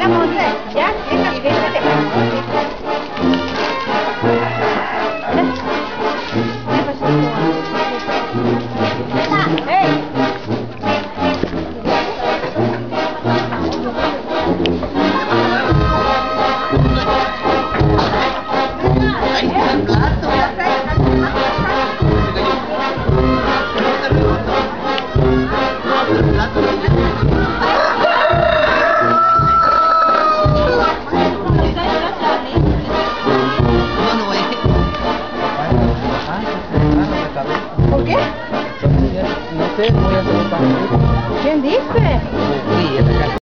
Venga, Monse, ya, venga, siéntate. ¡Hey! ¿Por qué? No sé, voy a hacer un pan. ¿Quién dice? Sí,